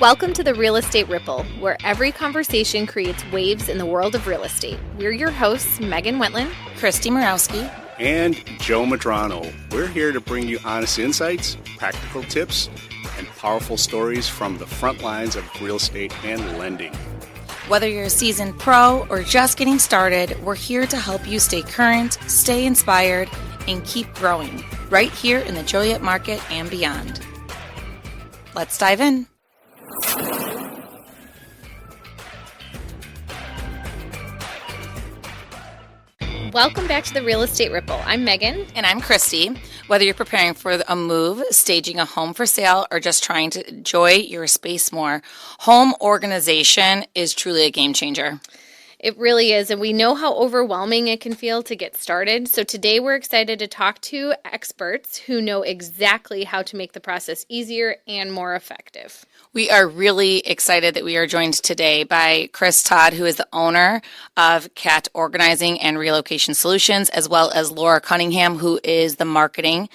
Welcome to the Real Estate Ripple, where every conversation creates waves in the world of real estate. We're your hosts, Megan Wendtland, Christie Murawski, and Joe Madrano. We're here to bring you honest insights, practical tips, and powerful stories from the front lines of real estate and lending. Whether you're a seasoned pro or just getting started, we're here to help you stay current, stay inspired, and keep growing right here in the Joliet market and beyond. Let's dive in. Welcome back to the Real Estate Ripple. I'm Megan. And I'm Christy. Whether you're preparing for a move, staging a home for sale, or just trying to enjoy your space more, home organization is truly a game changer. It really is, and we know how overwhelming it can feel to get started. So today we're excited to talk to experts who know exactly how to make the process easier and more effective. We are really excited that we are joined today by Todd, who is the owner of CAT Organizing and Relocation Solutions, as well as Laura Cunningham, who is the marketing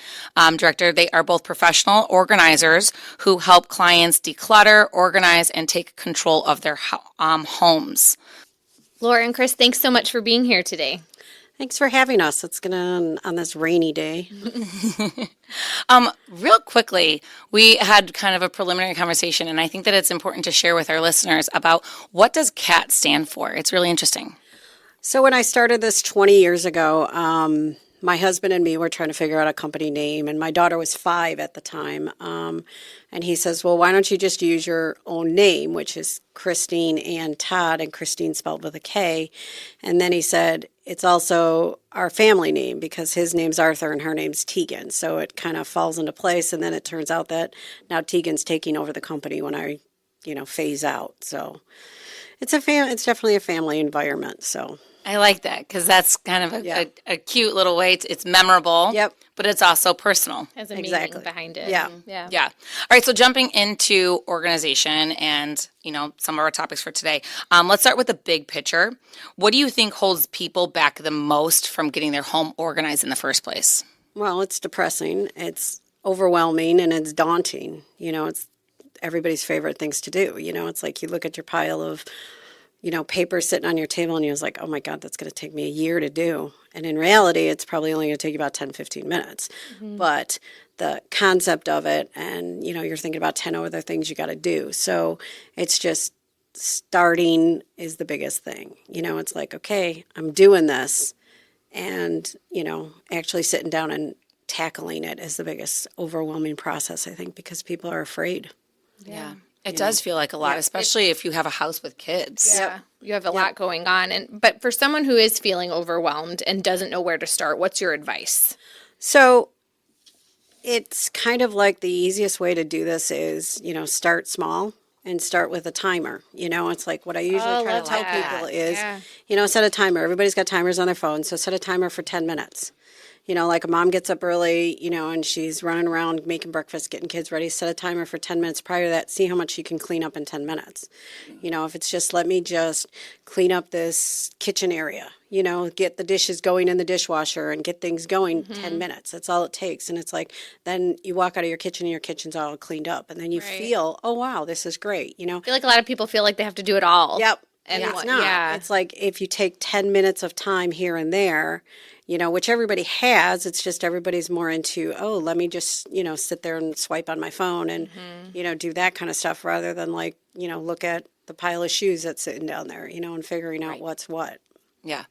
director. They are both professional organizers who help clients declutter, organize, and take control of their homes. Laura and Chris, thanks so much for being here today. Thanks for having us. It's gonna on this rainy day. Real quickly, we had kind of a preliminary conversation, and I think that it's important to share with our listeners about what does CAT stand for. It's really interesting. So when I started this 20 years ago, my husband and me were trying to figure out a company name, and my daughter was 5 at the time. And he says, well, why don't you just use your own name, which is Christine and Todd, and Christine spelled with a K. And then he said, it's also our family name because his name's Arthur and her name's Tegan. So it kind of falls into place. And then it turns out that now Tegan's taking over the company when I, phase out. So it's it's definitely a family environment. So I like that because that's kind of a cute little way. It's memorable, but it's also personal. As a meaning behind it. Yeah. All right, so jumping into organization and, some of our topics for today. Let's start with the big picture. What do you think holds people back the most from getting their home organized in the first place? Well, it's depressing. It's overwhelming and it's daunting. It's everybody's favorite things to do. It's like you look at your pile of paper sitting on your table and you're like, oh my God, that's going to take me a year to do. And in reality, it's probably only going to take you about 10, 15 minutes. Mm-hmm. But the concept of it and, you're thinking about 10 other things you got to do. So it's just starting is the biggest thing. It's like, okay, I'm doing this. And, actually sitting down and tackling it is the biggest overwhelming process, I think, because people are afraid. Yeah. It does feel like a lot, especially if you have a house with kids. Yeah, you have a lot going on. But for someone who is feeling overwhelmed and doesn't know where to start, what's your advice? So it's kind of like the easiest way to do this is, start small and start with a timer. It's like what I usually try to tell people is, set a timer. Everybody's got timers on their phone, so set a timer for 10 minutes. Like a mom gets up early, and she's running around making breakfast, getting kids ready, set a timer for 10 minutes prior to that, see how much you can clean up in 10 minutes. If it's just, let me just clean up this kitchen area, get the dishes going in the dishwasher and get things going 10 minutes. That's all it takes. And it's like, then you walk out of your kitchen and your kitchen's all cleaned up. And then you feel, oh, wow, this is great. I feel like a lot of people feel like they have to do it all. Yep. And it's not. Yeah. It's like if you take 10 minutes of time here and there, which everybody has, it's just everybody's more into, oh, let me just, sit there and swipe on my phone and, do that kind of stuff rather than look at the pile of shoes that's sitting down there, and figuring out what's what. Yeah.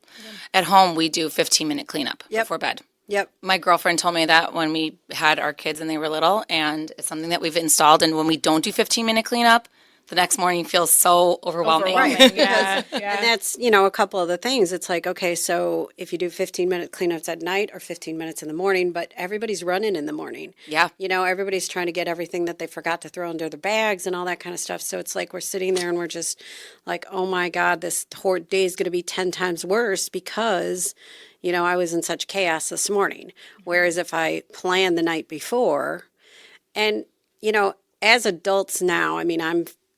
At home, we do 15-minute cleanup before bed. Yep. My girlfriend told me that when we had our kids and they were little, and it's something that we've installed. And when we don't do 15-minute cleanup, the next morning feels so overwhelming. And that's, a couple of the things. It's like, okay, so if you do 15-minute cleanups at night or 15 minutes in the morning, but everybody's running in the morning. Yeah. Everybody's trying to get everything that they forgot to throw under their bags and all that kind of stuff. So it's like we're sitting there and we're just like, oh my God, this day is going to be 10 times worse because, I was in such chaos this morning. Whereas if I planned the night before and, as adults now, I'm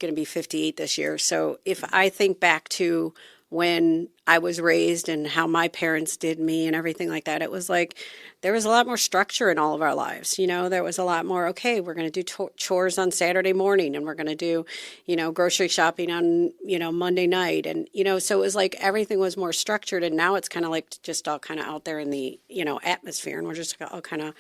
going to be 58 this year. So if I think back to when I was raised and how my parents did me and everything like that. It was like there was a lot more structure in all of our lives. You know, there was a lot more, okay, we're going to do chores on Saturday morning and we're going to do, you know, grocery shopping on, you know, Monday night. And, you know, so it was like everything was more structured. And now it's kind of like just all kind of out there in the, you know, atmosphere. And we're just all kind of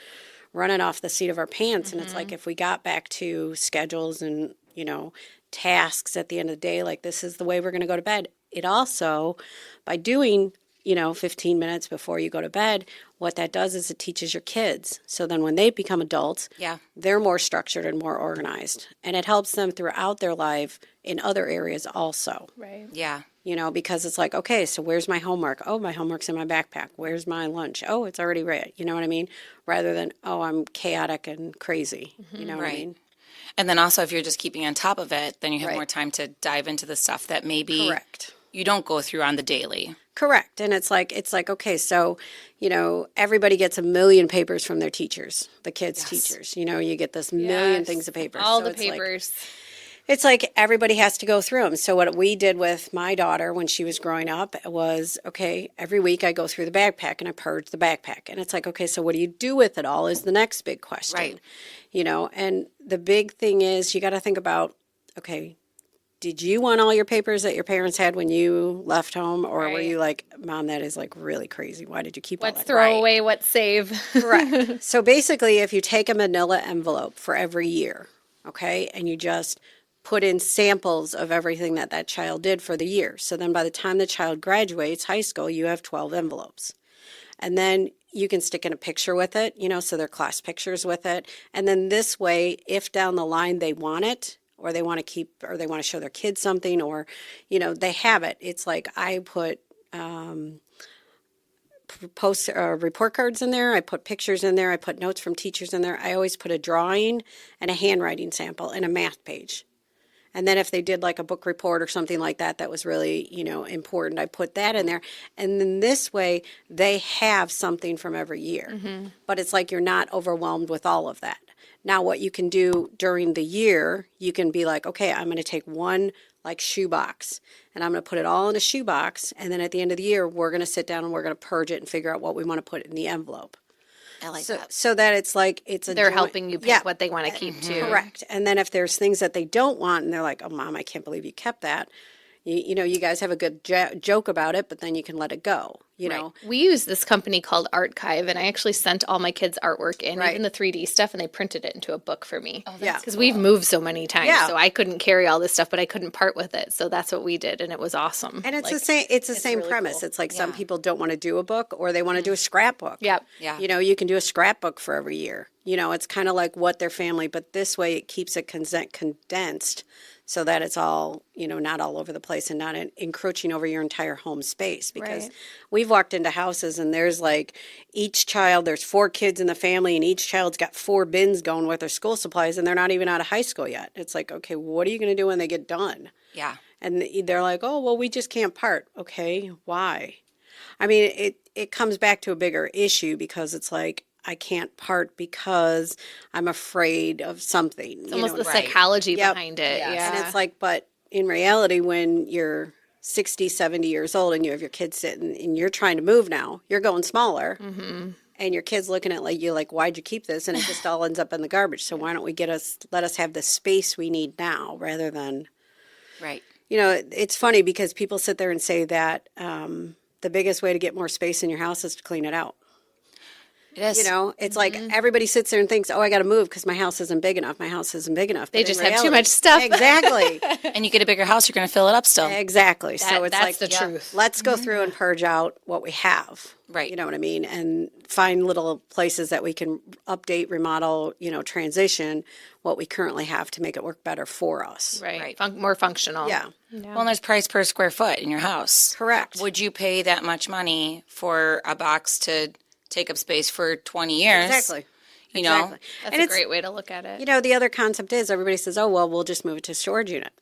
running off the seat of our pants. And it's like if we got back to schedules and, you know, tasks at the end of the day, like this is the way we're going to go to bed. It also, by doing, you know, 15 minutes before you go to bed, what that does is it teaches your kids. So then when they become adults, they're more structured and more organized. And it helps them throughout their life in other areas also. Right. Yeah. You know, because it's like, okay, so where's my homework? Oh, my homework's in my backpack. Where's my lunch? Oh, it's already ready. You know what I mean? Rather than, oh, I'm chaotic and crazy. You know what I mean? And then also if you're just keeping on top of it, then you have more time to dive into the stuff that maybe you don't go through on the daily. Correct. And it's like, okay, so, you know, everybody gets a million papers from their teachers, the kids' teachers. You know, you get this million things of papers. All so the it's papers. It's like everybody has to go through them. So what we did with my daughter when she was growing up was, okay, every week I go through the backpack and I purge the backpack. And it's like, okay, so what do you do with it all is the next big question. Right. You know, and the big thing is you got to think about, okay, did you want all your papers that your parents had when you left home? Or were you like, Mom, that is like really crazy. Why did you keep all that? What's throw away, what's save? Correct. So basically, if you take a manila envelope for every year, okay, and you just put in samples of everything that that child did for the year. So then by the time the child graduates high school, you have 12 envelopes. And then you can stick in a picture with it, you know, so they're class pictures with it. And then this way, if down the line they want it, or they want to keep, or they want to show their kids something, or, you know, they have it. It's like I put report cards in there. I put pictures in there. I put notes from teachers in there. I always put a drawing and a handwriting sample and a math page. And then if they did like a book report or something like that, that was really, you know, important, I put that in there. And then this way they have something from every year. But it's like you're not overwhelmed with all of that. Now, what you can do during the year, you can be like, okay, I'm going to take one like shoebox and I'm going to put it all in a shoebox. And then at the end of the year, we're going to sit down and we're going to purge it and figure out what we want to put in the envelope. I like that. So that it's like, They're helping you pick what they want to keep too. Correct. And then if there's things that they don't want and they're like, oh, Mom, I can't believe you kept that. You know, you guys have a good joke about it, but then you can let it go, you know. We use this company called Archive, and I actually sent all my kids' artwork in, even the 3D stuff, and they printed it into a book for me. Oh, that's because we've moved so many times, so I couldn't carry all this stuff, but I couldn't part with it. So that's what we did, and it was awesome. And it's the same. It's the same really premise. Cool. It's like some people don't want to do a book, or they want to do a scrapbook. Yeah. You know, you can do a scrapbook for every year. You know, it's kind of like what their family, but this way it keeps it condensed. So that it's all, you know, not all over the place and not encroaching over your entire home space. Because we've walked into houses and there's like each child, there's 4 kids in the family and each child's got 4 bins going with their school supplies and they're not even out of high school yet. It's like, okay, what are you going to do when they get done? Yeah. And they're like, oh, well, we just can't part. Okay, why? I mean, it comes back to a bigger issue because it's like, I can't part because I'm afraid of something. It's almost the psychology behind it. Yeah. And it's like, but in reality, when you're 60, 70 years old and you have your kids sitting and you're trying to move now, you're going smaller. And your kid's looking at you like, why'd you keep this? And it just all ends up in the garbage. So why don't we let us have the space we need now rather than. Right. You know, it's funny because people sit there and say that the biggest way to get more space in your house is to clean it out. It is. You know, it's like everybody sits there and thinks, oh, I got to move because my house isn't big enough. My house isn't big enough. They just have too much stuff. Exactly. And you get a bigger house, you're going to fill it up still. Exactly. So it's that's like the truth. Let's go through and purge out what we have. Right. You know what I mean? And find little places that we can update, remodel, you know, transition what we currently have to make it work better for us. Right. More functional. Yeah. Well, and there's price per square foot in your house. Correct. Would you pay that much money for a box to take up space for 20 years? Exactly. You know? That's a great way to look at it. You know, the other concept is everybody says, oh, well, we'll just move it to storage unit.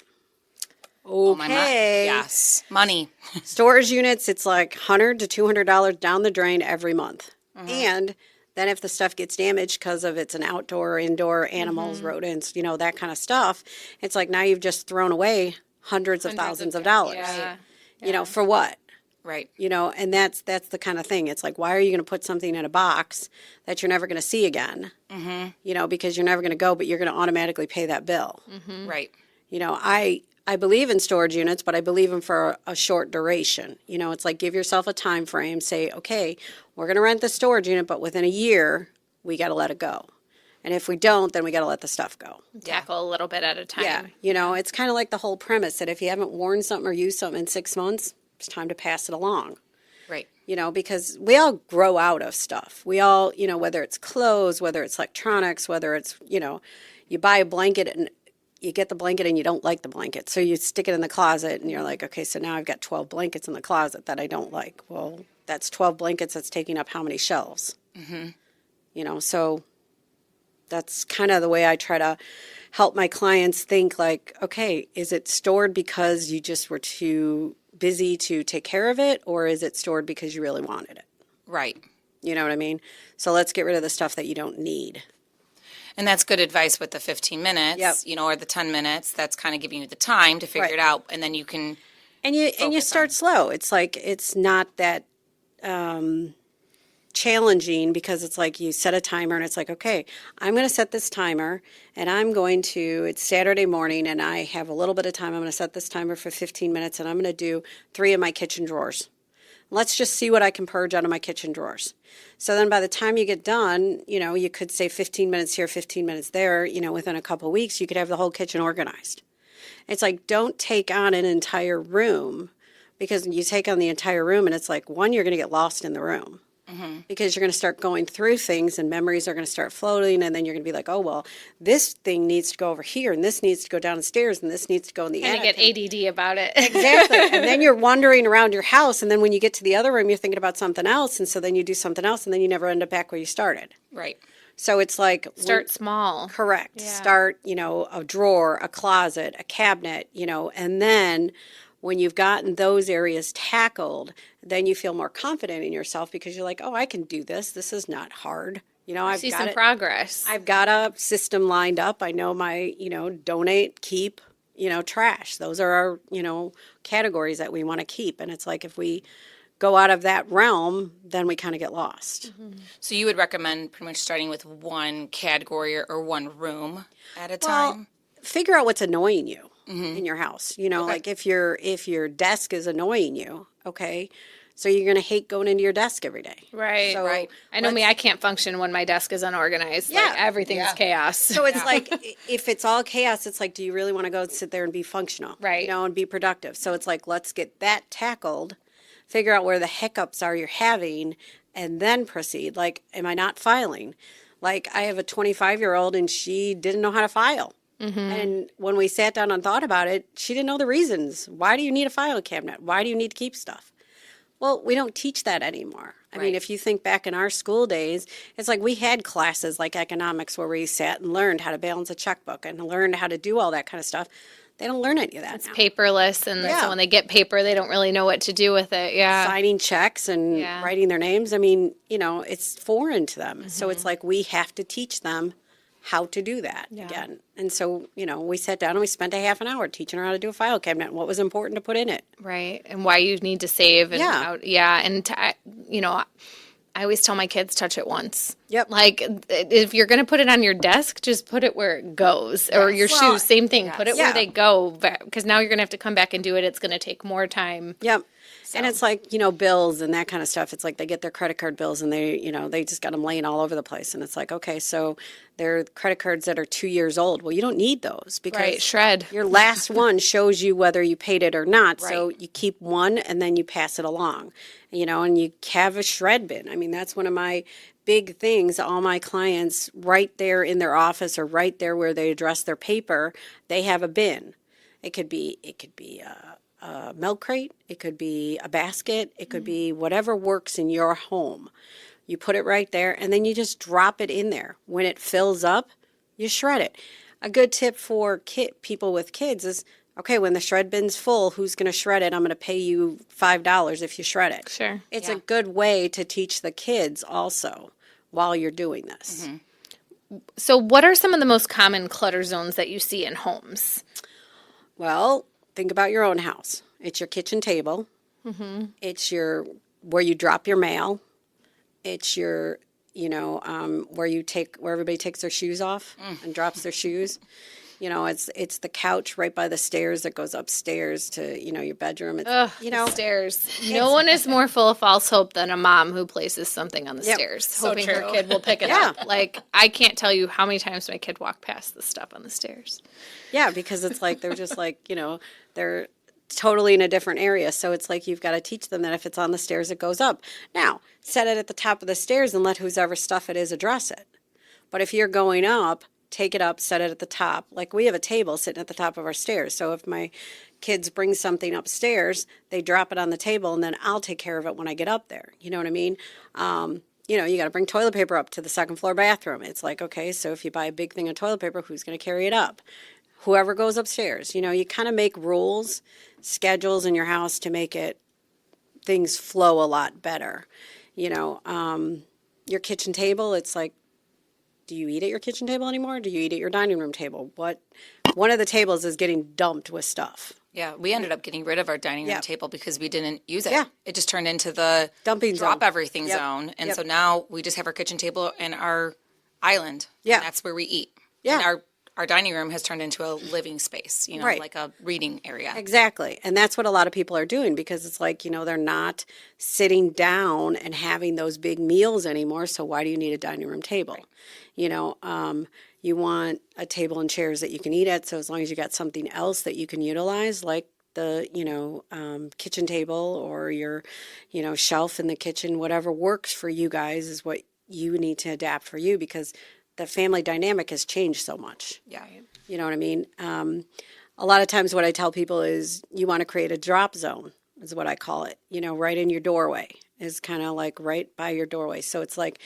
Okay. Yes. Money. Storage units, it's like $100 to $200 down the drain every month. And then if the stuff gets damaged because of it's an outdoor or indoor animals, rodents, you know, that kind of stuff, it's like now you've just thrown away hundreds of thousands of dollars. Yeah. You know, for what? Right. You know, and that's the kind of thing. It's like, why are you going to put something in a box that you're never going to see again? Mm-hmm. You know, because you're never going to go, but you're going to automatically pay that bill. Mm-hmm. Right. You know, I believe in storage units, but I believe in for a short duration. You know, it's like give yourself a time frame. Say, okay, we're going to rent the storage unit, but within a year, we got to let it go. And if we don't, then we got to let the stuff go. Tackle a little bit at a time. Yeah. You know, it's kind of like the whole premise that if you haven't worn something or used something in 6 months, it's time to pass it along. Right. You know, because we all grow out of stuff. We all, you know, whether it's clothes, whether it's electronics, whether it's, you know, you buy a blanket and you get the blanket and you don't like the blanket. So you stick it in the closet and you're like, okay, so now I've got 12 blankets in the closet that I don't like. Well, that's 12 blankets that's taking up how many shelves? Mm-hmm. You know, so that's kind of the way I try to help my clients think like, okay, is it stored because you just were too busy to take care of it, or is it stored because you really wanted it? Right. You know what I mean? So let's get rid of the stuff that you don't need. And that's good advice with the 15 minutes, you know, or the 10 minutes. That's kind of giving you the time to figure it out, and then you can and you start slow. It's like it's not that challenging because it's like you set a timer and it's like, okay, I'm going to set this timer and it's Saturday morning and I have a little bit of time. I'm going to set this timer for 15 minutes and I'm going to do 3 of my kitchen drawers. Let's just see what I can purge out of my kitchen drawers. So then by the time you get done, you know, you could say 15 minutes here, 15 minutes there, you know, within a couple of weeks, you could have the whole kitchen organized. It's like, don't take on an entire room because you take on the entire room and it's like, one, you're going to get lost in the room. Mm-hmm. Because you're going to start going through things and memories are going to start floating and then you're going to be like, oh, well, this thing needs to go over here and this needs to go downstairs and this needs to go in the attic. And you get ADD about it. Exactly. And then you're wandering around your house and then when you get to the other room, you're thinking about something else and so then you do something else and then you never end up back where you started. Right. So it's like... Start small. Correct. Yeah. Start, you know, a drawer, a closet, a cabinet, you know, and then... when you've gotten those areas tackled, then you feel more confident in yourself because you're like, oh, I can do this. This is not hard. You know, I've see got some progress. I've got a system lined up. I know my, you know, donate, keep, you know, trash. Those are our, you know, categories that we want to keep. And it's like if we go out of that realm, then we kind of get lost. Mm-hmm. So you would recommend pretty much starting with one category or one room at a time? Figure out what's annoying you. Mm-hmm. In your house, you know, like if your desk is annoying you, okay, so you're gonna hate going into your desk every day, right? So right. I know me. I can't function when my desk is unorganized. Yeah, like everything's chaos. So it's like if it's all chaos, it's like, do you really want to go and sit there and be functional, right? You know, and be productive. So it's like let's get that tackled, figure out where the hiccups are you're having, and then proceed. Like, am I not filing? Like I have a 25-year-old and she didn't know how to file. Mm-hmm. And when we sat down and thought about it, she didn't know the reasons. Why do you need a file cabinet? Why do you need to keep stuff? Well, we don't teach that anymore. I mean, if you think back in our school days, it's like we had classes like economics where we sat and learned how to balance a checkbook and learned how to do all that kind of stuff. They don't learn any of that now. It's paperless, and so when they get paper, they don't really know what to do with it. Yeah, signing checks and writing their names. I mean, you know, it's foreign to them. Mm-hmm. So it's like we have to teach them how to do that again. And so, you know, we sat down and we spent a half an hour teaching her how to do a file cabinet and what was important to put in it. Right. And why you need to save. And And, you know, I always tell my kids, touch it once. Yep. Like, if you're going to put it on your desk, just put it where it goes. Or your shoes, same thing. Put it where they go. Because now you're going to have to come back and do it. It's going to take more time. Yep. So. And it's like, you know, bills and that kind of stuff. It's like they get their credit card bills and they, you know, they just got them laying all over the place. And it's like, okay, so they're credit cards that are 2 years old. Well, you don't need those because shred. Your last one shows you whether you paid it or not. Right. So you keep one and then you pass it along, you know, and you have a shred bin. I mean, that's one of my big things. All my clients right there in their office or right there where they address their paper, they have a bin. It could be a milk crate, it could be a basket, it could be whatever works in your home. You put it right there and then you just drop it in there. When it fills up, you shred it. A good tip for people with kids is, okay, when the shred bin's full, who's going to shred it? I'm going to pay you $5 if you shred it. Sure. It's a good way to teach the kids also while you're doing this. Mm-hmm. So what are some of the most common clutter zones that you see in homes? Well, think about your own house. It's your kitchen table. It's where you drop your mail. It's your, where everybody takes their shoes off and drops their shoes. It's the couch right by the stairs that goes upstairs to, your bedroom. It's, stairs. No one is more full of false hope than a mom who places something on the stairs, hoping her kid will pick it up. Like, I can't tell you how many times my kid walked past the stuff on the stairs. Yeah, because it's like, they're just like, they're totally in a different area. So it's like, you've got to teach them that if it's on the stairs, it goes up. Now, set it at the top of the stairs and let whoever stuff it is address it. But if you're going up, take it up, set it at the top. Like, we have a table sitting at the top of our stairs. So if my kids bring something upstairs, they drop it on the table, and then I'll take care of it when I get up there. You know what I mean? You got to bring toilet paper up to the second floor bathroom. It's like, okay, so if you buy a big thing of toilet paper, who's going to carry it up? Whoever goes upstairs. You kind of make rules, schedules in your house to make things flow a lot better. Your kitchen table, it's like, do you eat at your kitchen table anymore? Do you eat at your dining room table? One of the tables is getting dumped with stuff. Yeah, we ended up getting rid of our dining room table because we didn't use it. Yeah. It just turned into the dumping drop zone. Everything zone. And so now we just have our kitchen table and our island. Yeah. And that's where we eat. Yeah. And our dining room has turned into a living space, like a reading area. Exactly. And that's what a lot of people are doing, because it's like, they're not sitting down and having those big meals anymore. So why do you need a dining room table? Right. You want a table and chairs that you can eat at. So as long as you got something else that you can utilize, like the, kitchen table or your, shelf in the kitchen, whatever works for you guys is what you need to adapt for you, because the family dynamic has changed so much. Yeah. You know what I mean? A lot of times what I tell people is you want to create a drop zone, is what I call it. Right in your doorway is kind of like right by your doorway. So it's like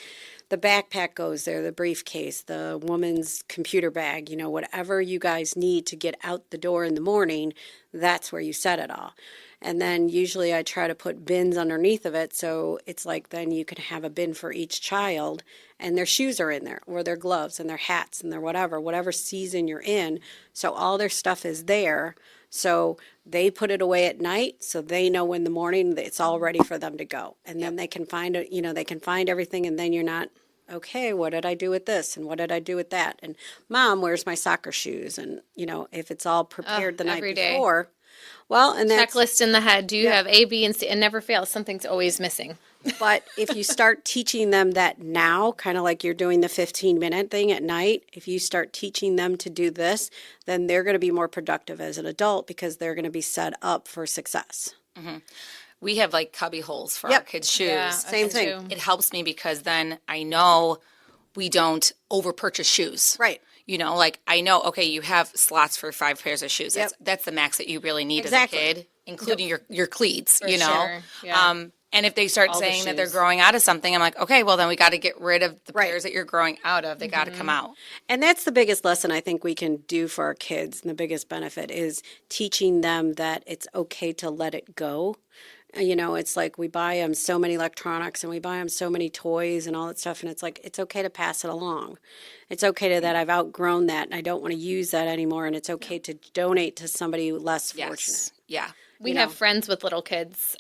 the backpack goes there, the briefcase, the woman's computer bag, whatever you guys need to get out the door in the morning, that's where you set it all. And then usually I try to put bins underneath of it. So it's like then you can have a bin for each child, and their shoes are in there, or their gloves and their hats and their whatever season you're in. So all their stuff is there. So they put it away at night, so they know in the morning that it's all ready for them to go. And then they can find it, they can find everything, and then you're not, okay, what did I do with this? And what did I do with that? And Mom, where's my soccer shoes? And, if it's all prepared the night before. Well, and that's checklist in the head. Do you have A, B, and C? And never fails. Something's always missing. But if you start teaching them that now, kind of like you're doing the 15-minute thing at night, if you start teaching them to do this, then they're going to be more productive as an adult, because they're going to be set up for success. Mm-hmm. We have like cubby holes for our kids' shoes. Yeah, same thing. It helps me because then I know we don't over purchase shoes. Right. I know, okay, you have slots for 5 pairs of shoes. That's the max that you really need as a kid, including your cleats, For sure. Yeah. And if they start saying that they're growing out of something, I'm like, okay, well, then we got to get rid of the pairs that you're growing out of. They got to come out. And that's the biggest lesson I think we can do for our kids. And the biggest benefit is teaching them that it's okay to let it go. It's like we buy them so many electronics and we buy them so many toys and all that stuff. And it's like, it's okay to pass it along. It's okay that I've outgrown that and I don't want to use that anymore. And it's okay to donate to somebody less fortunate. Yeah. We have friends with little kids,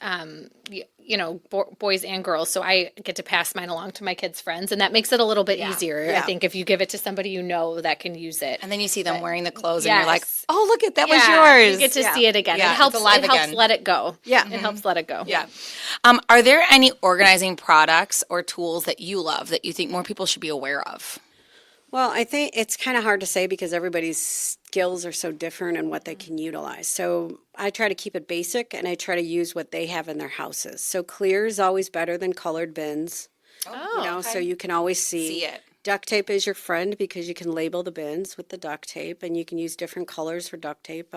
boys and girls. So I get to pass mine along to my kids' friends. And that makes it a little bit easier. Yeah. I think if you give it to somebody that can use it. And then you see them wearing the clothes and you're like, oh, look at that was yours. You get to see it again. Yeah, it helps again. let it go. Yeah. It helps let it go. Yeah. Are there any organizing products or tools that you love that you think more people should be aware of? Well, I think it's kind of hard to say because everybody's skills are so different and what they can utilize. So I try to keep it basic and I try to use what they have in their houses. So clear is always better than colored bins. So you can always see it. Duct tape is your friend because you can label the bins with the duct tape and you can use different colors for duct tape.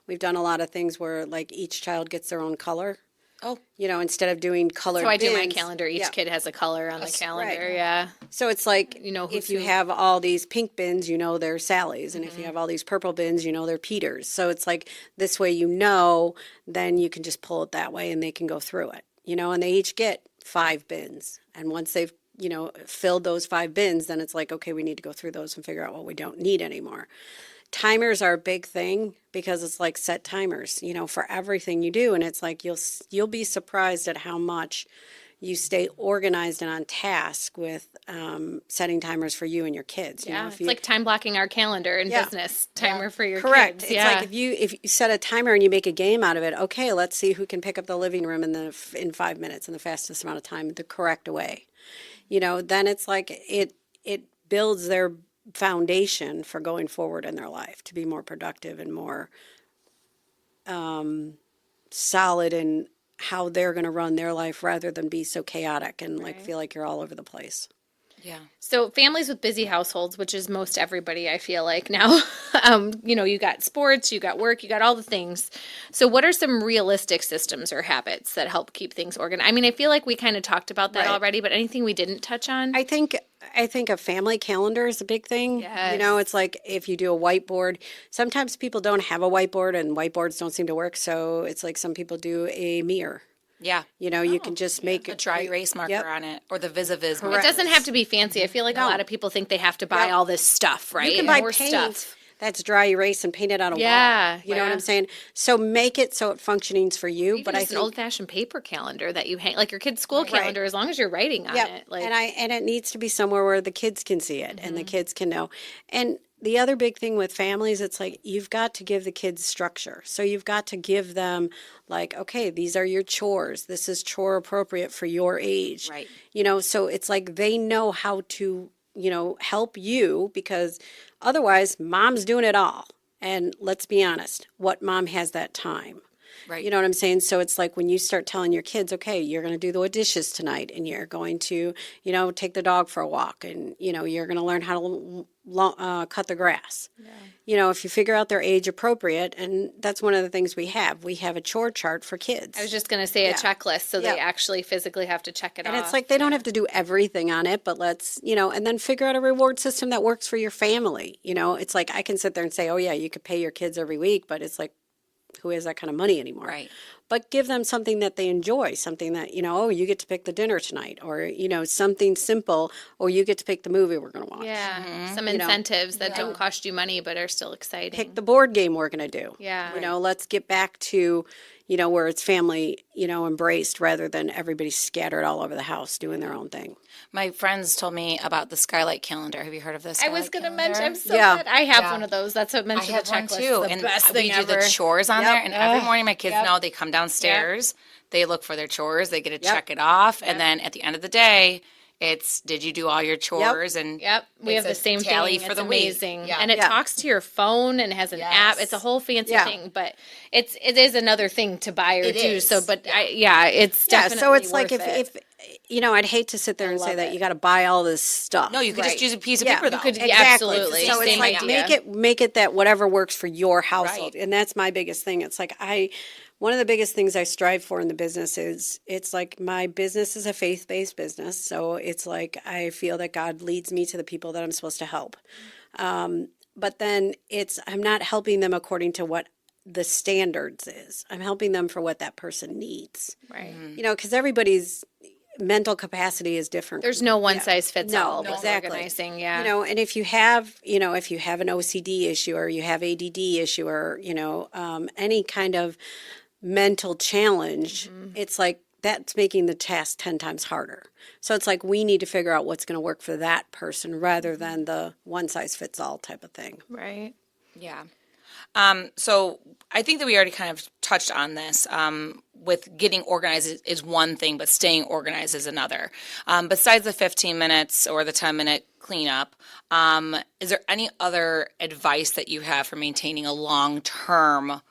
We've done a lot of things where like each child gets their own color. Oh. Instead of doing colored So I bins, do my calendar. Each kid has a color on the calendar. Right. Yeah. So it's like, if you have all these pink bins, they're Sally's. And if you have all these purple bins, they're Peter's. So it's like this way, then you can just pull it that way and they can go through it, and they each get 5 bins. And once they've, filled those 5 bins, then it's like, okay, we need to go through those and figure out what we don't need anymore. timers are a big thing because it's like set timers, for everything you do. And it's like you'll be surprised at how much you stay organized and on task with setting timers for you and your kids. Yeah, it's like time blocking our calendar in business, timer for your Correct. kids. It's like if you set a timer and you make a game out of it, okay, let's see who can pick up the living room in 5 minutes in the fastest amount of time the correct way. Then it's like it builds their foundation for going forward in their life to be more productive and more solid in how they're going to run their life rather than be so chaotic and feel like you're all over the place. Yeah. So families with busy households, which is most everybody, I feel like now, you got sports, you got work, you got all the things. So what are some realistic systems or habits that help keep things organized? I mean, I feel like we kind of talked about that already, but anything we didn't touch on? I think a family calendar is a big thing. Yes. It's like if you do a whiteboard, sometimes people don't have a whiteboard and whiteboards don't seem to work. So it's like some people do a mirror. Yeah. You can just make a dry erase marker on it or the vis-a-vis. It doesn't have to be fancy. I feel like a lot of people think they have to buy all this stuff, right? You can buy paint that's dry erase and paint it on a wall. You know what I'm saying? So make it so it functionings for you. Even just an old-fashioned paper calendar that you hang, like your kid's school calendar, as long as you're writing on it. Like, and it needs to be somewhere where the kids can see it and the kids can know. And the other big thing with families, it's like you've got to give the kids structure. So you've got to give them like, okay, these are your chores. This is chore appropriate for your age. Right. So it's like they know how to, help you because otherwise mom's doing it all. And let's be honest, what mom has that time? Right. You know what I'm saying? So it's like when you start telling your kids, okay, you're going to do the dishes tonight and you're going to, take the dog for a walk and, you're going to learn how to cut the grass. Yeah. If you figure out their age appropriate, and that's one of the things we have. We have a chore chart for kids. I was just going to say a checklist so they actually physically have to check it off. And it's like they don't have to do everything on it, but let's, and then figure out a reward system that works for your family. It's like I can sit there and say, oh, yeah, you could pay your kids every week, but it's like, who has that kind of money anymore? Right. But give them something that they enjoy, something that, you get to pick the dinner tonight or, something simple, or you get to pick the movie we're going to watch. Yeah. Some incentives that don't cost you money but are still exciting. Pick the board game we're going to do. Yeah. Let's get back to, where it's family, embraced rather than everybody scattered all over the house doing their own thing. My friends told me about the Skylight calendar. Have you heard of this? I was going to mention, I'm so Yeah. glad. I have one of those. That's what mentioned the checklist. Too. The And best we thing do ever. the chores on there. And every morning my kids know they come downstairs, they look for their chores, they get to check it off. And then at the end of the day, it's did you do all your chores? And we have the same tally thing. for It's the amazing. week. Yeah. And it talks to your phone and has an app. It's a whole fancy thing, but it is another thing to buy or do. So, but it's definitely so it's like worth if I'd hate to sit there and say that you got to buy all this stuff. No, you could just use a piece of paper though. Exactly. Absolutely. So it's Same like idea. make it that whatever works for your household. Right. And that's my biggest thing. It's like one of the biggest things I strive for in the business is it's like my business is a faith-based business. So it's like I feel that God leads me to the people that I'm supposed to help. But then I'm not helping them according to what the standards is. I'm helping them for what that person needs. Right. Because everybody's mental capacity is different. There's no one size fits all. No, exactly. Organizing, yeah. And if you have, if you have an OCD issue or you have ADD issue or, any kind of mental challenge, it's like that's making the task 10 times harder. So it's like we need to figure out what's going to work for that person rather than the one size fits all type of thing. Right. Yeah. So I think that we already kind of touched on this. With getting organized is one thing, but staying organized is another. Besides the 15 minutes or the 10-minute cleanup, is there any other advice that you have for maintaining a long-term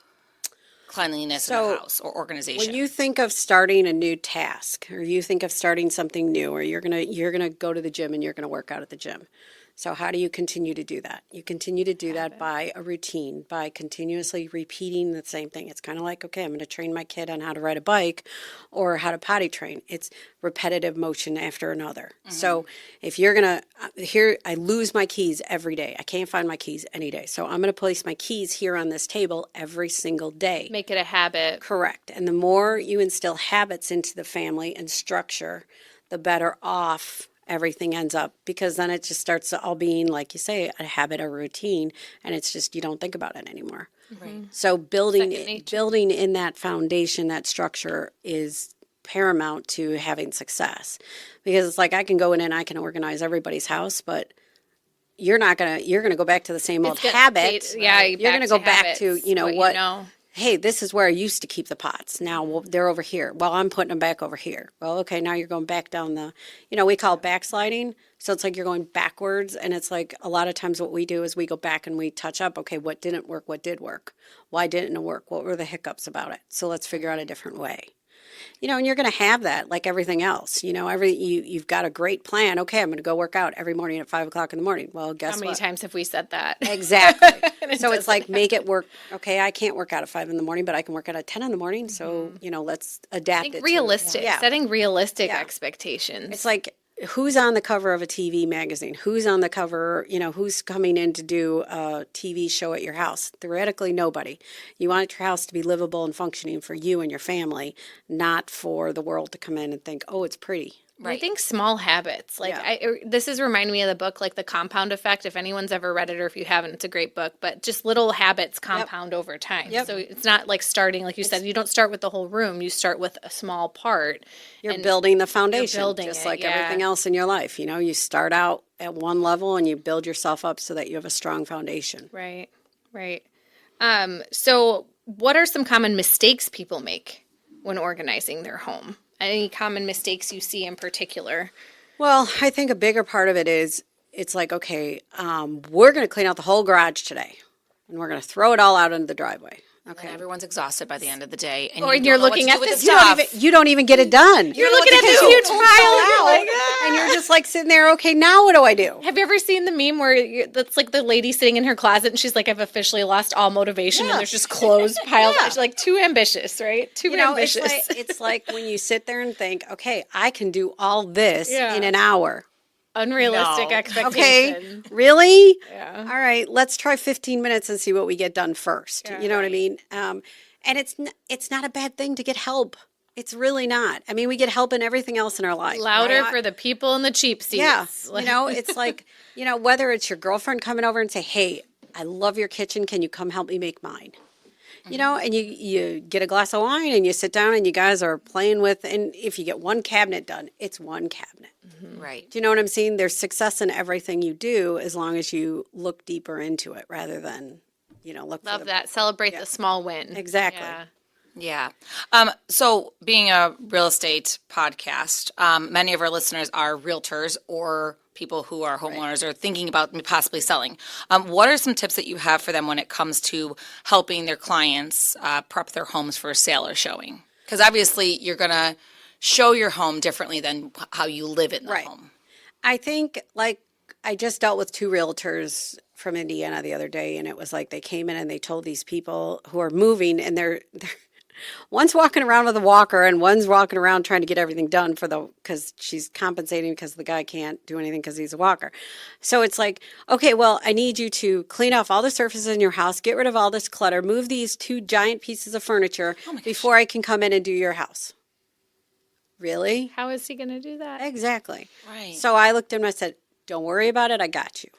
cleanliness in the house or organization? When you think of starting a new task or you think of starting something new or you're gonna go to the gym and you're gonna work out at the gym. So how do you continue to do that? You continue to do that by a routine, by continuously repeating the same thing. It's kind of like, okay, I'm going to train my kid on how to ride a bike or how to potty train. It's repetitive motion after another. So if you're going to, I lose my keys every day. I can't find my keys any day. So I'm going to place my keys here on this table every single day. Make it a habit. Correct. And the more you instill habits into the family and structure, the better off everything ends up, because then it just starts all being, like you say, a habit or routine, and it's just, you don't think about it anymore. Right. So building in that foundation, that structure is paramount to having success, because it's like I can go in and I can organize everybody's house, but you're gonna go back to the same old habits. Yeah, you're gonna go back to what. You Hey, this is where I used to keep the pots. Now they're over here. Well, I'm putting them back over here. Well, okay, now you're going back down the, we call it backsliding. So it's like you're going backwards. And it's like a lot of times what we do is we go back and we touch up. Okay, what didn't work? What did work? Why didn't it work? What were the hiccups about it? So let's figure out a different way. And you're going to have that like everything else. You've got a great plan. Okay, I'm going to go work out every morning at 5 o'clock in the morning. Well, guess what? How many times have we said that? Exactly. So it's like, make it work. Okay, I can't work out at 5 in the morning, but I can work out at 10 in the morning. So, let's adapt it. Realistic. Setting realistic expectations. It's like, who's on the cover of a TV magazine? Who's on the cover, who's coming in to do a TV show at your house? Theoretically, nobody. You want your house to be livable and functioning for you and your family, not for the world to come in and think, oh, it's pretty. Right. I think small habits. This is reminding me of the book, like The Compound Effect. If anyone's ever read it, or if you haven't, it's a great book. But just little habits compound over time. Yep. So it's not like starting, like you said, you don't start with the whole room. You start with a small part. You're building the foundation, just like everything else in your life. You start out at one level and you build yourself up so that you have a strong foundation. Right. So what are some common mistakes people make when organizing their home? Any common mistakes you see in particular? Well, I think a bigger part of it is, it's like, okay, we're going to clean out the whole garage today, and we're going to throw it all out into the driveway. Okay. And everyone's exhausted by the end of the day. And you're looking at this stuff. You don't even get it done. You're looking at this huge pile. And you're just like sitting there, okay, now what do I do? Have you ever seen the meme where that's like the lady sitting in her closet and she's like, I've officially lost all motivation, and there's just clothes piled up. She's like, too ambitious, right? Too ambitious. It's like when you sit there and think, okay, I can do all this in an hour. Unrealistic expectations. Okay, really? Yeah. All right, let's try 15 minutes and see what we get done first. You know what I mean? And it's not a bad thing to get help. It's really not. I mean, we get help in everything else in our life. Louder for the people in the cheap seats. Yeah, it's like, whether it's your girlfriend coming over and say, hey, I love your kitchen. Can you come help me make mine? And you get a glass of wine and you sit down and you guys are playing with, and if you get one cabinet done, it's one cabinet. Mm-hmm. Right. Do you know what I'm saying? There's success in everything you do as long as you look deeper into it rather than, look Love that. Celebrate the small win. Exactly. Yeah. So being a real estate podcast, many of our listeners are realtors or people who are homeowners or thinking about possibly selling. What are some tips that you have for them when it comes to helping their clients prep their homes for a sale or showing? Because obviously you're going to show your home differently than how you live in the home. I think, like, I just dealt with 2 realtors from Indiana the other day, and it was like they came in and they told these people who are moving, and they're one's walking around with a walker and one's walking around trying to get everything done because she's compensating because the guy can't do anything because he's a walker. So it's like, okay, well, I need you to clean off all the surfaces in your house, get rid of all this clutter, move these 2 giant pieces of furniture before I can come in and do your house. Really? How is he going to do that? Exactly. Right. So I looked at him and I said, don't worry about it. I got you.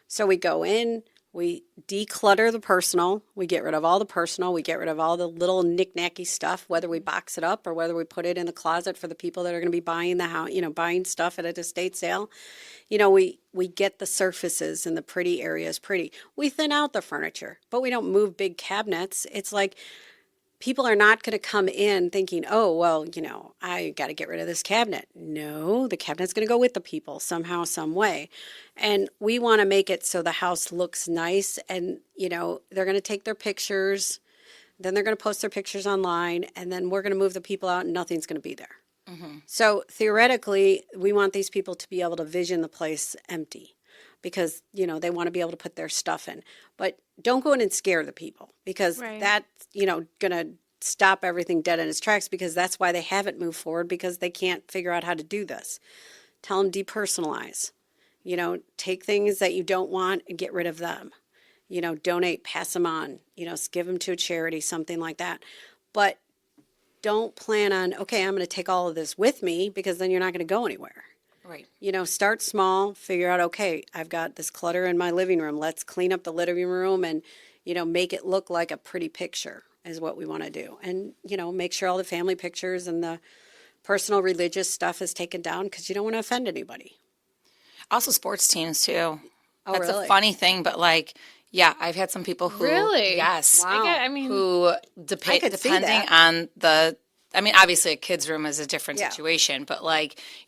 So we go in, we declutter the personal, we get rid of all the personal, we get rid of all the little knick-knacky stuff, whether we box it up or whether we put it in the closet for the people that are going to be buying the house, buying stuff at an estate sale. We get the surfaces and the pretty areas pretty. We thin out the furniture, but we don't move big cabinets. It's like, people are not going to come in thinking, oh, well, I got to get rid of this cabinet. No, the cabinet's going to go with the people somehow, some way. And we want to make it so the house looks nice, and, they're going to take their pictures, then they're going to post their pictures online, and then we're going to move the people out and nothing's going to be there. Mm-hmm. So theoretically, we want these people to be able to vision the place empty because, they want to be able to put their stuff in. But don't go in and scare the people because that's, going to stop everything dead in its tracks, because that's why they haven't moved forward, because they can't figure out how to do this. Tell them depersonalize. Take things that you don't want and get rid of them. Donate, pass them on, give them to a charity, something like that. But don't plan on, okay, I'm going to take all of this with me, because then you're not going to go anywhere. Right. Start small, figure out, okay, I've got this clutter in my living room. Let's clean up the living room and, make it look like a pretty picture is what we want to do. And, make sure all the family pictures and the personal religious stuff is taken down because you don't want to offend anybody. Also sports teams too. Oh, That's really? a funny thing, but I've had some people who Really? Yes. Wow. Who I could see depending that. on obviously a kid's room is a different situation, but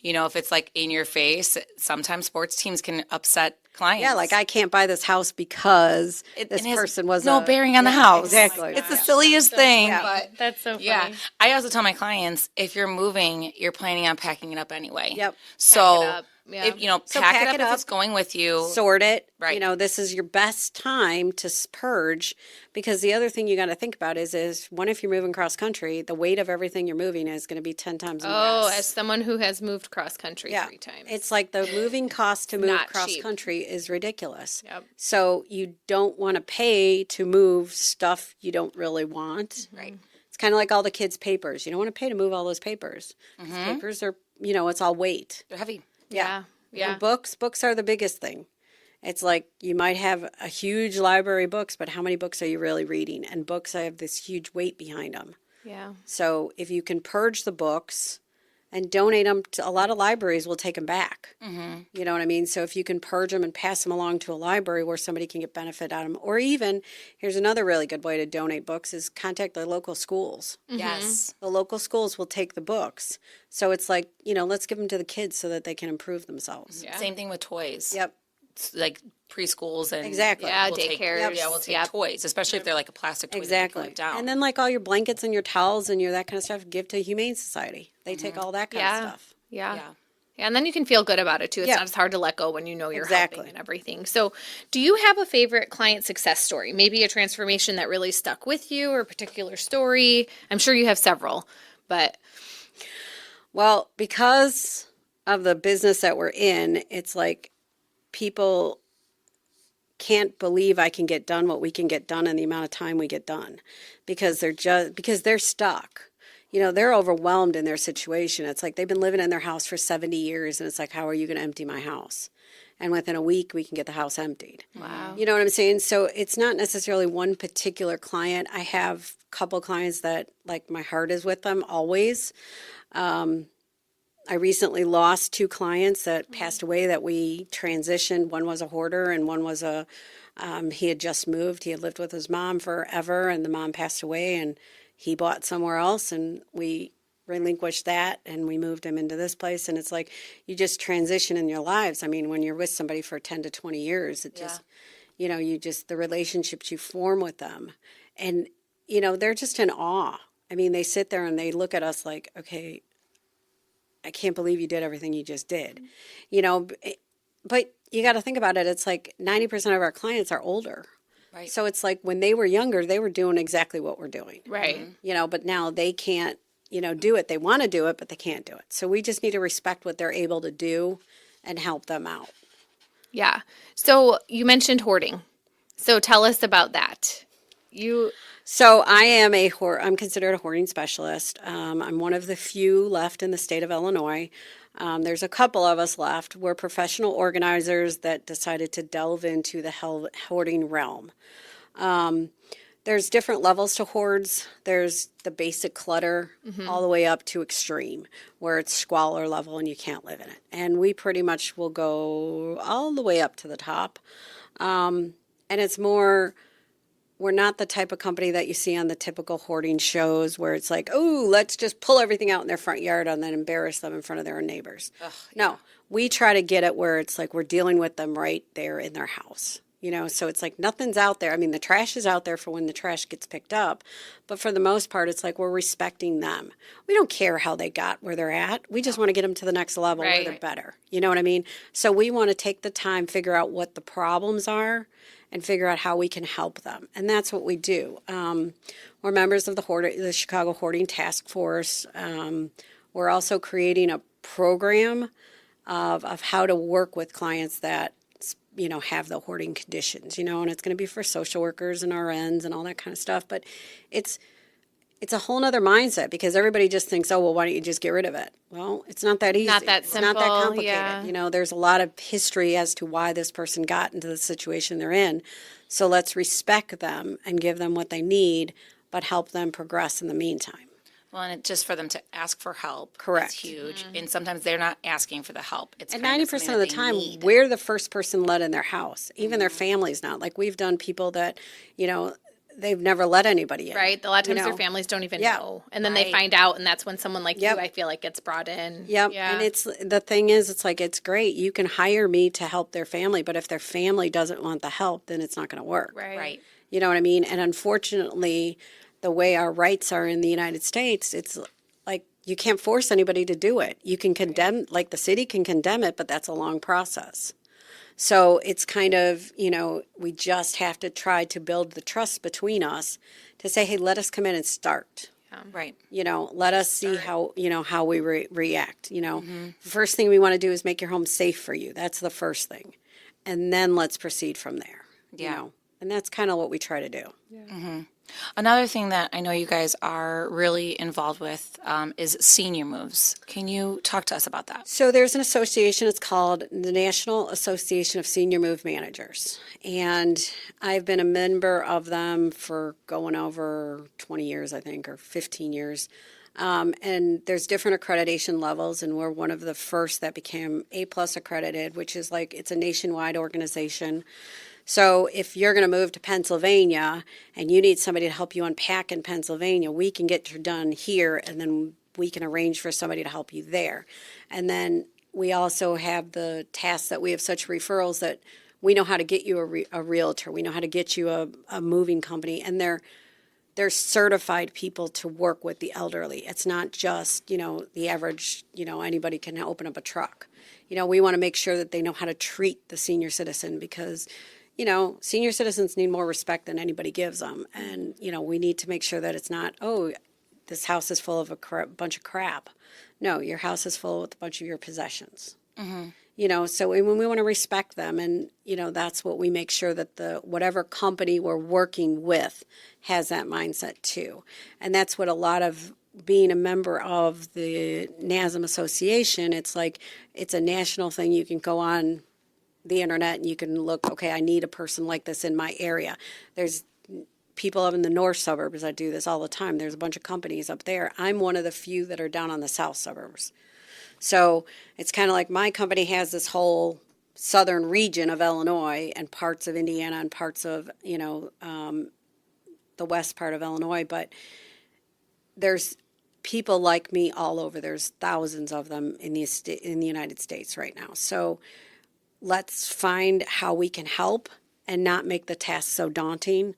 if it's in your face, sometimes sports teams can upset clients. Yeah, I can't buy this house because this person was no bearing on the house. Exactly. It's the silliest thing. Yeah. But That's so funny. yeah, I also tell my clients, if you're moving, you're planning on packing it up anyway. Yep. So Pack it up. Yeah. if So pack it up if it's going with you. Sort it. Right. This is your best time to purge, because the other thing you got to think about is if you're moving cross country, the weight of everything you're moving is going to be 10 times more. Oh, as someone who has moved cross country 3 times. It's like the moving cost to move Not cross cheap. country is ridiculous. Yep. So you don't want to pay to move stuff you don't really want. Right. It's kind of like all the kids' papers. You don't want to pay to move all those papers. Papers are, it's all weight. They're heavy. Yeah. Yeah. And books are the biggest thing. It's like you might have a huge library of books, but how many books are you really reading? And books have this huge weight behind them. Yeah. So if you can purge the books and donate them to a lot of libraries, will take them back. Mm-hmm. You know what I mean? So if you can purge them and pass them along to a library where somebody can get benefit out of them, or even here's another really good way to donate books is contact the local schools. Mm-hmm. Yes. The local schools will take the books. So it's like, let's give them to the kids so that they can improve themselves. Yeah. Same thing with toys. Yep. It's preschools and Exactly. Yeah, we'll take- daycares. we'll take Yep. toys, especially if they're like a plastic toy. Exactly. That you down. And then all your blankets and your towels and that kind of stuff, give to Humane Society. They take all that kind of stuff. Yeah. Yeah. Yeah, and then you can feel good about it too. It's Yeah. not as hard to let go when you know you're Exactly. helping and everything. So, do you have a favorite client success story? Maybe a transformation that really stuck with you, or a particular story? I'm sure you have several, but Well, because of the business that we're in, it's like people can't believe I can get done what we can get done in the amount of time we get done, because they're stuck. They're overwhelmed in their situation. It's like they've been living in their house for 70 years, and it's like, how are you going to empty my house? And within a week, we can get the house emptied. wow. You know what I'm saying? So it's not necessarily one particular client. I have a couple clients that, my heart is with them always. I recently lost 2 clients that passed away that we transitioned. One was a hoarder, and one was he had just moved. He had lived with his mom forever, and the mom passed away, and he bought somewhere else, and we relinquished that, and we moved him into this place. And it's like you just transition in your lives. I mean, when you're with somebody for 10 to 20 years, it just, the relationships you form with them. And, they're just in awe. I mean, they sit there and they look at us like, okay, I can't believe you did everything you just did. But you got to think about it. It's like 90% of our clients are older. Right. So it's like when they were younger, they were doing exactly what we're doing. Right. But now they can't, do it. They want to do it, but they can't do it. So we just need to respect what they're able to do and help them out. Yeah. So you mentioned hoarding. So tell us about that. So I am I'm considered a hoarding specialist. I'm one of the few left in the state of Illinois. There's a couple of us left. We're professional organizers that decided to delve into the hoarding realm. There's different levels to hoards. There's the basic clutter all the way up to extreme, where it's squalor level and you can't live in it. And we pretty much will go all the way up to the top. And it's more... We're not the type of company that you see on the typical hoarding shows where it's like, oh, let's just pull everything out in their front yard and then embarrass them in front of their neighbors. Ugh, no, we try to get it where it's like we're dealing with them right there in their house. So it's like nothing's out there. I mean, the trash is out there for when the trash gets picked up. But for the most part, it's like we're respecting them. We don't care how they got where they're at. We just want to get them to the next level where they're better. You know what I mean? So we want to take the time, figure out what the problems are, and figure out how we can help them. And that's what we do. We're members of the Chicago Hoarding Task Force. We're also creating a program of how to work with clients that, have the hoarding conditions, and it's going to be for social workers and RNs and all that kind of stuff. But it's it's a whole nother mindset because everybody just thinks, oh, well, why don't you just get rid of it? Well, it's not that easy. Not that simple. It's not that complicated. Yeah. You know, there's a lot of history as to why this person got into the situation they're in. So let's respect them and give them what they need, but help them progress in the meantime. Well, and just for them to ask for help. Correct. Is huge. And sometimes they're not asking for the help. It's And kind 90% of the time, need. we're the first person let in their house. Even their family's not. Like, we've done people that, you know, they've never let anybody in. Right. A lot of times their families don't even know. And then they find out, and that's when someone like you, I feel like, gets brought in. Yep. Yeah. And it's the thing is, it's like, it's great. You can hire me to help their family, but if their family doesn't want the help, then it's not going to work. Right. You know what I mean? And unfortunately, the way our rights are in the United States, it's like you can't force anybody to do it. You can condemn, like the city can condemn it, but that's a long process. So it's kind of, you know, we just have to try to build the trust between us to say, hey, let us come in and start. Right. You know, let us see how, you know, how we react. You know, the first thing we want to do is make your home safe for you. That's the first thing. And then let's proceed from there. Yeah. You know, and that's kind of what we try to do. Mm-hmm. Another thing that I know you guys are really involved with is senior moves. Can you talk to us about that? So there's an association, it's called the National Association of Senior Move Managers. And I've been a member of them for going over 20 years, I think, or 15 years. And there's different accreditation levels, and we're one of the first that became A+ accredited, which is like, it's a nationwide organization. So if you're going to move to Pennsylvania and you need somebody to help you unpack in Pennsylvania, we can get you done here, and then we can arrange for somebody to help you there. And then we also have the task that we have such referrals that we know how to get you a realtor. We know how to get you a moving company, and they're certified people to work with the elderly. It's not just, you know, the average, you know, anybody can open up a truck. You know, we want to make sure that they know how to treat the senior citizen because, you know, senior citizens need more respect than anybody gives them. And, you know, we need to make sure that it's not, oh, this house is full of a bunch of crap. No, your house is full with a bunch of your possessions. Mm-hmm. You know, so when we want to respect them, and, you know, that's what we make sure that whatever company we're working with has that mindset too. And that's what a lot of being a member of the NASM Association, it's like, it's a national thing. You can go on the internet and you can look, okay, I need a person like this in my area. There's people up in the north suburbs that do this all the time. There's a bunch of companies up there. I'm one of the few that are down on the south suburbs. So it's kind of like my company has this whole southern region of Illinois and parts of Indiana and parts of, you know, the west part of Illinois, but there's people like me all over. There's thousands of them in the United States right now. So let's find how we can help and not make the task so daunting,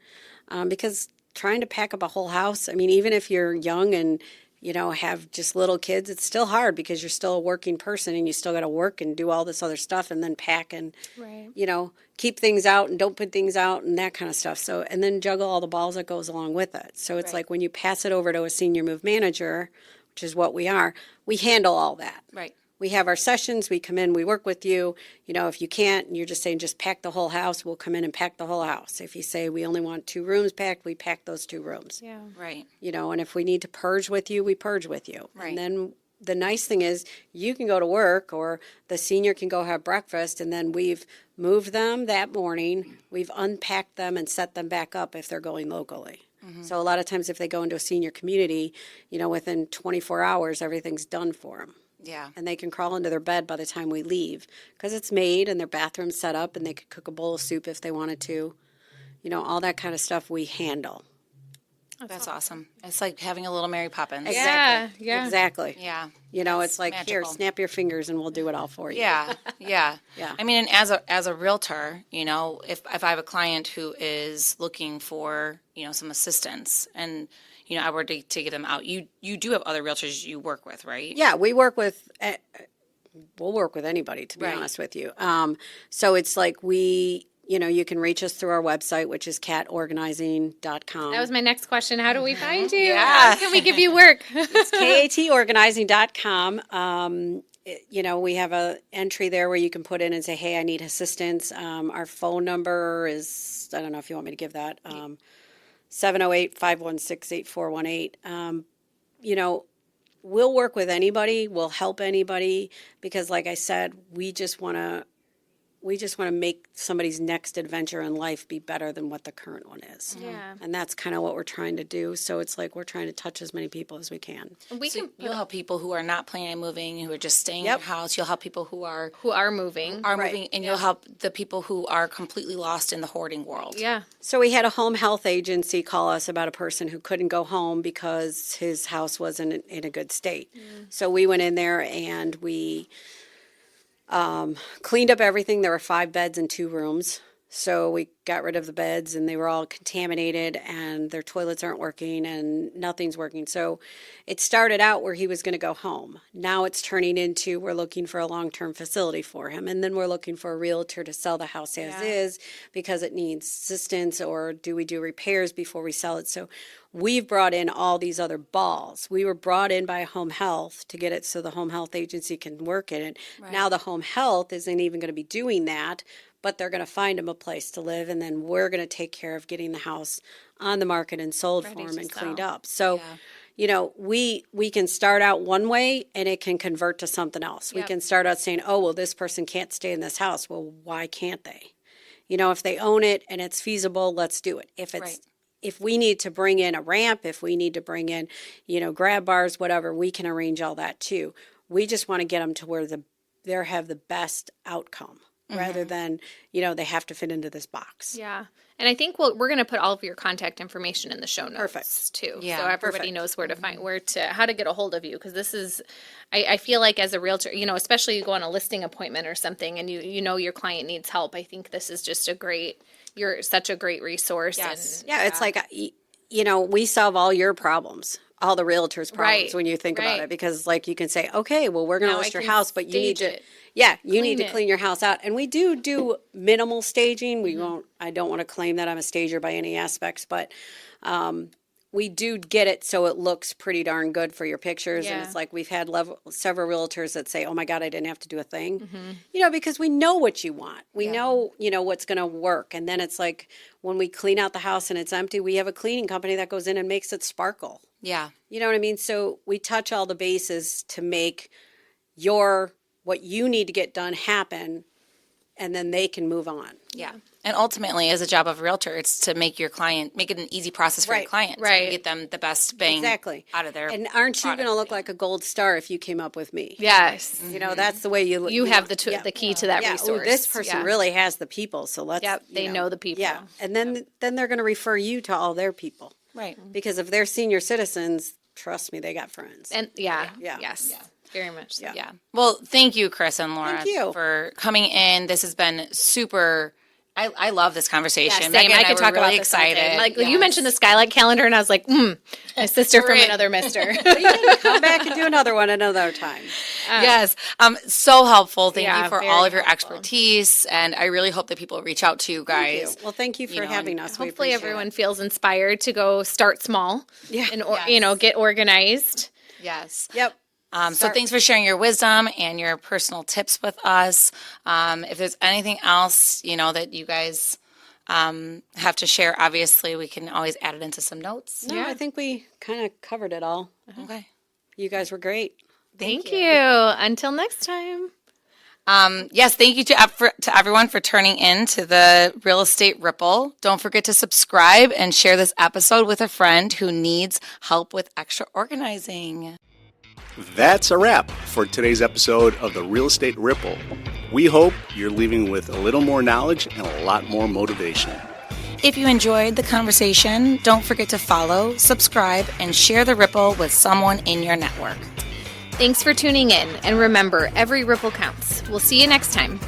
because trying to pack up a whole house, I mean, even if you're young and, you know, have just little kids, it's still hard because you're still a working person and you still got to work and do all this other stuff and then pack and, you know, keep things out and don't put things out and that kind of stuff. So, and then juggle all the balls that goes along with it. So it's like when you pass it over to a senior move manager, which is what we are, we handle all that. Right. We have our sessions, we come in, we work with you. You know, if you can't, and you're just saying just pack the whole house, we'll come in and pack the whole house. If you say we only want 2 rooms packed, we pack those 2 rooms. Yeah. Right. You know, and if we need to purge with you, we purge with you. Right. And then the nice thing is you can go to work or the senior can go have breakfast, and then we've moved them that morning, we've unpacked them and set them back up if they're going locally. Mm-hmm. So a lot of times if they go into a senior community, you know, within 24 hours, everything's done for them. Yeah. And they can crawl into their bed by the time we leave because it's made and their bathroom's set up and they could cook a bowl of soup if they wanted to. You know, all that kind of stuff we handle. That's awesome. It's like having a little Mary Poppins. Exactly. Yeah. Exactly. Yeah. You know, it's like, magical. here, snap your fingers and we'll do it all for you. Yeah. Yeah. Yeah. I mean, and as a realtor, you know, if I have a client who is looking for, you know, some assistance and, you know, I were to get them out, you do have other realtors you work with, right? Yeah, we work with, we'll work with anybody, to be honest with you. So it's like you know, you can reach us through our website, which is catorganizing.com. That was my next question. How do we find you? Yeah. How can we give you work? It's katorganizing.com. You know, we have a entry there where you can put in and say, hey, I need assistance. Our phone number is, I don't know if you want me to give that. 708-516-8418. You know, we'll work with anybody. We'll help anybody because, like I said, we just want to make somebody's next adventure in life be better than what the current one is. Yeah. And that's kind of what we're trying to do. So it's like we're trying to touch as many people as we can. You'll help people who are not planning on moving, who are just staying in their house. You'll help people who are moving. And you'll help the people who are completely lost in the hoarding world. Yeah. So we had a home health agency call us about a person who couldn't go home because his house wasn't in a good state. So we went in there and we cleaned up everything. There were 5 beds and 2 rooms. So we got rid of the beds and they were all contaminated and their toilets aren't working and nothing's working. So it started out where he was going to go home. Now it's turning into we're looking for a long-term facility for him. And then we're looking for a realtor to sell the house as is because it needs assistance, or do we do repairs before we sell it? So we've brought in all these other balls. We were brought in by home health to get it so the home health agency can work in it. Right. Now the home health isn't even going to be doing that, but they're going to find him a place to live, and then we're going to take care of getting the house on the market and sold for him and cleaned up. So, you know, we can start out one way and it can convert to something else. We can start out saying, oh, well, this person can't stay in this house. Well, why can't they? You know, if they own it and it's feasible, let's do it. If it's if we need to bring in a ramp, if we need to bring in, you know, grab bars, whatever, we can arrange all that too. We just want to get them to where they have the best outcome. Rather than, you know, they have to fit into this box. Yeah. And I think we're going to put all of your contact information in the show notes too. Yeah, so everybody knows where to find, how to get a hold of you. Because this is, I feel like as a realtor, you know, especially you go on a listing appointment or something and you know your client needs help. I think this is just you're such a great resource. Yes. And, it's like, you know, we solve all your problems. All the realtors' problems when you think about it, because like you can say, okay, well, we're going to list your house, but you need to, you need to clean your house out. And we do minimal staging. We won't, I don't want to claim that I'm a stager by any aspects, but we do get it so it looks pretty darn good for your pictures. And it's like we've had several realtors that say, oh my God, I didn't have to do a thing. You know, because we know what you want. We know, you know, what's going to work. And then it's like when we clean out the house and it's empty, we have a cleaning company that goes in and makes it sparkle. Yeah. You know what I mean? So we touch all the bases to make what you need to get done happen, and then they can move on. Yeah. And ultimately, as a job of a realtor, it's to make it an easy process for your client. Right. To get them the best bang out of their And aren't you going to look like a gold star if you came up with me? Yes. You know, that's the way you look. You have the key to that resource. This person really has the people, so let's. They know the people. Yeah. And then they're going to refer you to all their people. Right. Because if they're senior citizens, trust me, they got friends. And yes. Very much so. Yeah. Well, thank you, Kris and Laura, for coming in. This has been super. I love this conversation. Yeah, same. I could talk about excited. Like you mentioned the Skylight calendar, and I was like, my sister from another mister. You can come back and do another one another time. Yes. So helpful. Thank you for all of your expertise, and I really hope that people reach out to you guys. Thank you. Well, thank you for having us. Hopefully, everyone feels inspired to go start small. And you know, get organized. Yes. Yep. So thanks for sharing your wisdom and your personal tips with us. If there's anything else, you know, that you guys have to share, obviously we can always add it into some notes. No, I think we kind of covered it all. Okay. You guys were great. Thank you. Until next time. Yes, thank you to everyone for tuning in to the Real Estate Ripple. Don't forget to subscribe and share this episode with a friend who needs help with extra organizing. That's a wrap for today's episode of the Real Estate Ripple. We hope you're leaving with a little more knowledge and a lot more motivation. If you enjoyed the conversation, don't forget to follow, subscribe, and share the Ripple with someone in your network. Thanks for tuning in, and remember, every ripple counts. We'll see you next time.